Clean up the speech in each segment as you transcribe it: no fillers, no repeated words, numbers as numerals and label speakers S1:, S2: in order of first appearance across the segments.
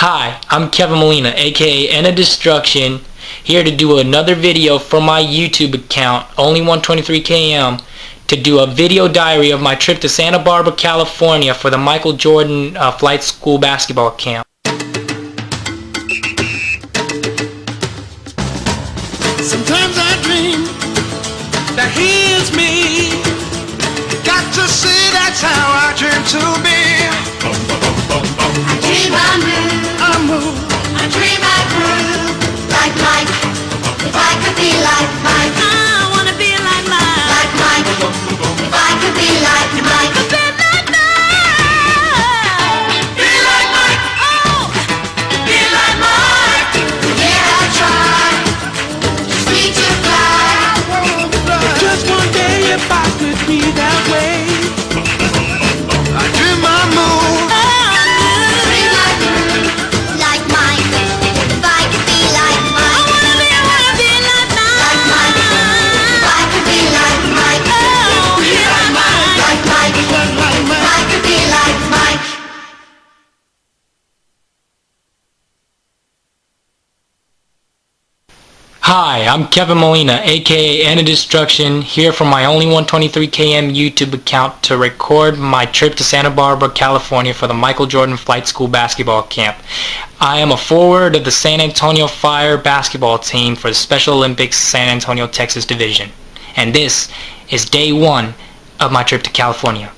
S1: Hi, I'm Kevin Molina, aka End of Destruction, here to do another video for my YouTube account, Only 123km, to do a video diary of my trip to Santa Barbara, California for the Michael Jordan Flight School basketball camp.
S2: Sometimes I dream that he is me. Got to see that's how I dream to be.
S3: I dream
S2: I move.
S3: I dream I groove like Mike. If I could be like Mike, I wanna be like Mike. Like Mike. If I could be like Mike, be like Mike. Be like Mike. Oh, be like Mike. Yeah, I try. Just need to fly.
S2: Just one day if I could be that way. I dream I move.
S1: Hi, I'm Kevin Molina, aka End of Destruction, here from my Only 123km YouTube account to record my trip to Santa Barbara, California for the Michael Jordan Flight School basketball camp. I am a forward of the San Antonio Fire basketball team for the Special Olympics San Antonio, Texas division. And this is day one of my trip to California.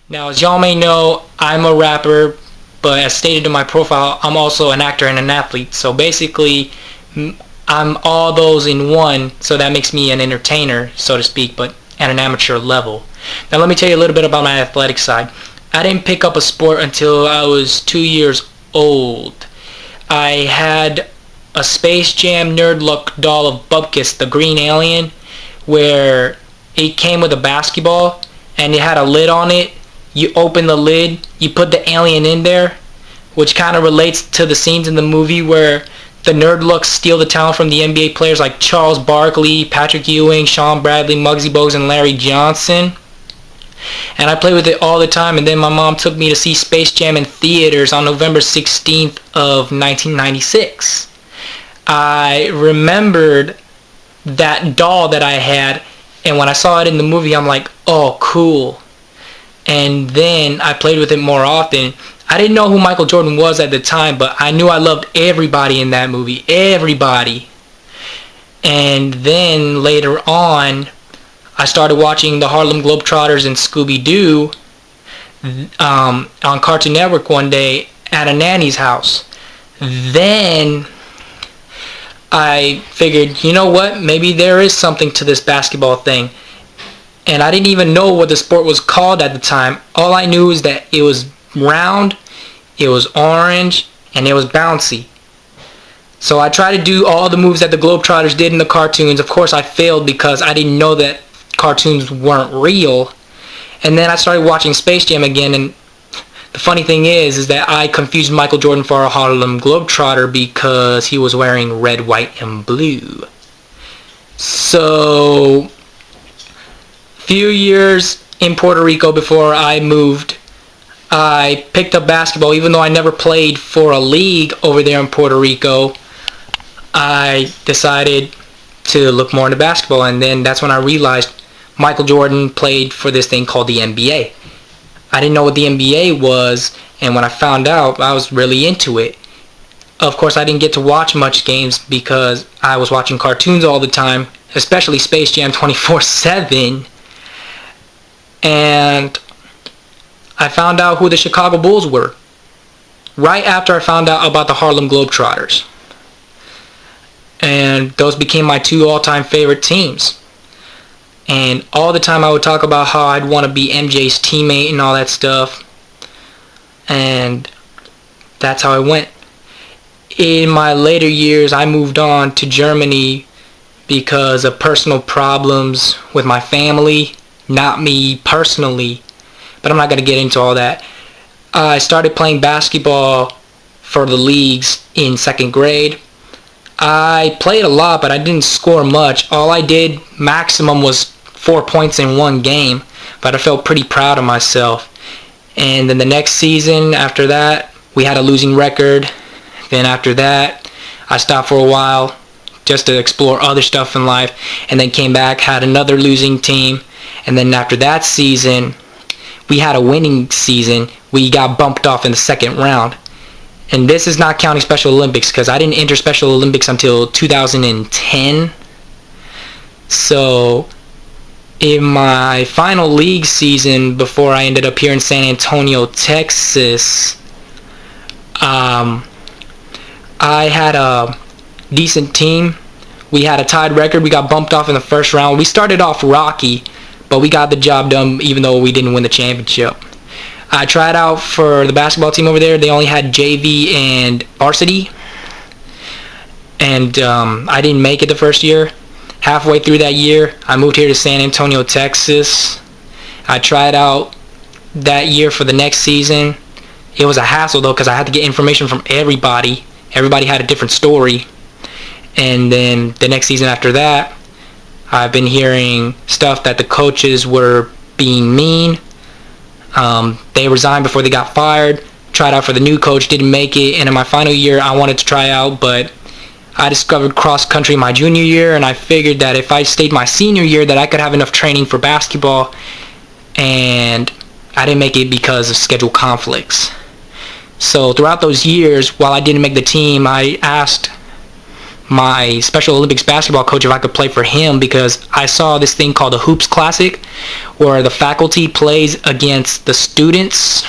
S1: Now, as y'all may know, I'm a rapper, but as stated in my profile, I'm also an actor and an athlete. So basically, I'm all those in one, so that makes me an entertainer, so to speak, but at an amateur level. Now let me tell you a little bit about my athletic side. I didn't pick up a sport until I was 2 years old. I had a Space Jam Nerd Luck doll of Bupkis, the green alien, where it came with a basketball, and it had a lid on it. You open the lid, you put the alien in there, which kind of relates to the scenes in the movie where the Nerd Lucks steal the talent from the NBA players like Charles Barkley, Patrick Ewing, Sean Bradley, Muggsy Bogues, and Larry Johnson. And I played with it all the time, and then my mom took me to see Space Jam in theaters on November 16th of 1996. I remembered that doll that I had, and when I saw it in the movie, I'm like, oh, cool. And then I played with it more often. I didn't know who Michael Jordan was at the time, but I knew I loved everybody in that movie. Everybody. And then later on, I started watching the Harlem Globetrotters and Scooby-Doo on Cartoon Network one day at a nanny's house. Then I figured, you know what? Maybe there is something to this basketball thing. And I didn't even know what the sport was called at the time. All I knew is that it was round, it was orange, and it was bouncy. So I tried to do all the moves that the Globetrotters did in the cartoons. Of course I failed because I didn't know that cartoons weren't real. And then I started watching Space Jam again, and the funny thing is that I confused Michael Jordan for a Harlem Globetrotter because he was wearing red, white, and blue. So few years in Puerto Rico before I moved, I picked up basketball. Even though I never played for a league over there in Puerto Rico, I decided to look more into basketball, and then that's when I realized Michael Jordan played for this thing called the NBA. I didn't know what the NBA was, and when I found out, I was really into it. Of course, I didn't get to watch much games because I was watching cartoons all the time, especially Space Jam 24/7. And I found out who the Chicago Bulls were right after I found out about the Harlem Globetrotters. And those became my two all-time favorite teams. And all the time I would talk about how I'd want to be MJ's teammate and all that stuff. And that's how I went. In my later years, I moved on to Germany because of personal problems with my family. Not me personally, but I'm not going to get into all that. I started playing basketball for the leagues in second grade. I played a lot, but I didn't score much. All I did maximum was 4 points in one game, but I felt pretty proud of myself. And then the next season after that, we had a losing record. Then after that, I stopped for a while just to explore other stuff in life, and then came back, had another losing team. And then after that season, we had a winning season. We got bumped off in the second round. And this is not counting Special Olympics, because I didn't enter Special Olympics until 2010. So in my final league season, before I ended up here in San Antonio, Texas, I had a decent team. We had a tied record. We got bumped off in the first round. We started off rocky, but we got the job done even though we didn't win the championship. I tried out for the basketball team over there. They only had JV and varsity, and I didn't make it the first year. Halfway through that year, I moved here to San Antonio, Texas. I tried out that year for the next season. It was a hassle though, because I had to get information from everybody. Everybody had a different story. And then the next season after that, I've been hearing stuff that the coaches were being mean. They resigned before they got fired. Tried out for the new coach, didn't make it. And in my final year, I wanted to try out, but I discovered cross country my junior year, and I figured that if I stayed my senior year, that I could have enough training for basketball. And I didn't make it because of schedule conflicts. So throughout those years, while I didn't make the team, I asked my Special Olympics basketball coach if I could play for him, because I saw this thing called the Hoops Classic, where the faculty plays against the students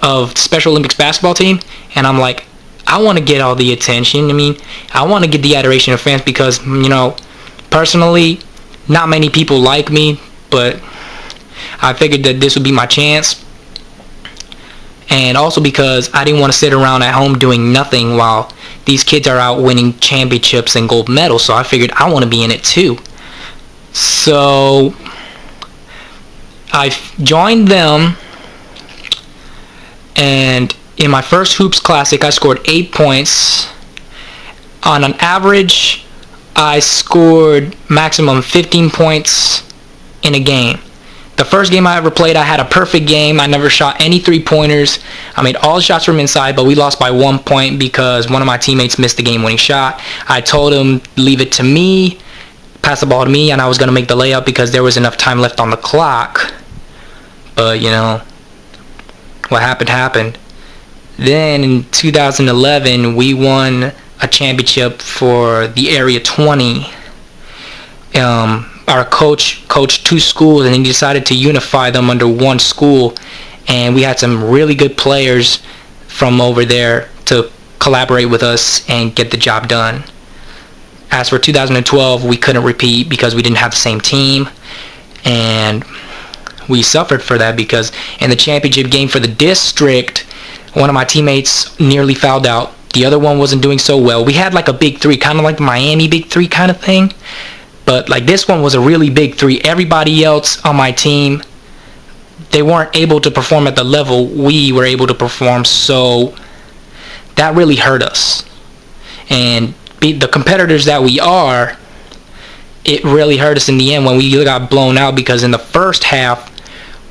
S1: of Special Olympics basketball team, and I'm like, I want to get all the attention. I mean, I want to get the adoration of fans, because, you know, personally, not many people like me, but I figured that this would be my chance. And also because I didn't want to sit around at home doing nothing while these kids are out winning championships and gold medals. So I figured I want to be in it too. So I joined them, and in my first Hoops Classic, I scored 8 points. On an average, I scored maximum 15 points in a game. The first game I ever played, I had a perfect game. I never shot any three-pointers. I made all the shots from inside, but we lost by 1 point because one of my teammates missed the game-winning shot. I told him, leave it to me, pass the ball to me, and I was going to make the layup because there was enough time left on the clock. But, you know, what happened. Then in 2011, we won a championship for the Area 20. Our coach coached 2 schools, and he decided to unify them under one school, and we had some really good players from over there to collaborate with us and get the job done. As for 2012, we couldn't repeat because we didn't have the same team, and we suffered for that because in the championship game for the district, one of my teammates nearly fouled out. The other one wasn't doing so well. We had like a big 3, kind of like the Miami big 3 kind of thing. But like this one was a really big 3. Everybody else on my team, they weren't able to perform at the level we were able to perform, so that really hurt us. And the competitors that we are, it really hurt us in the end when we got blown out, because in the first half,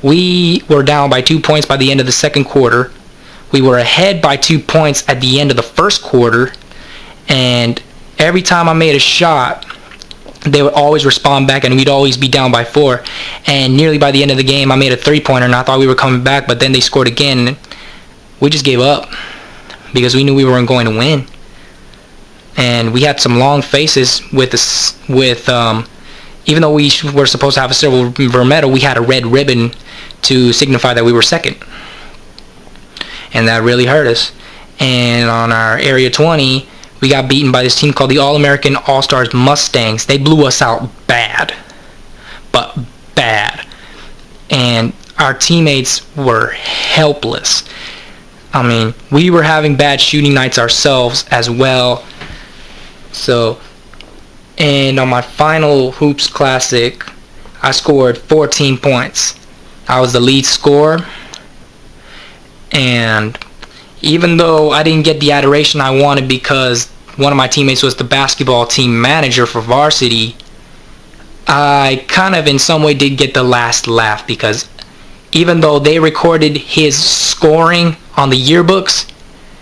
S1: we were down by 2 points by the end of the second quarter. We were ahead by 2 points at the end of the first quarter, and every time I made a shot, they would always respond back, and we'd always be down by 4. And nearly by the end of the game, I made a 3-pointer, and I thought we were coming back, but then they scored again, and we just gave up because we knew we weren't going to win. And we had some long faces with even though we were supposed to have a silver medal, we had a red ribbon to signify that we were second, and that really hurt us. And on our Area 20, we got beaten by this team called the All-American All-Stars Mustangs. They blew us out bad. And our teammates were helpless. I mean, we were having bad shooting nights ourselves as well. So, and on my final Hoops Classic, I scored 14 points. I was the lead scorer. And even though I didn't get the adoration I wanted because one of my teammates was the basketball team manager for varsity, I kind of in some way did get the last laugh, because even though they recorded his scoring on the yearbooks,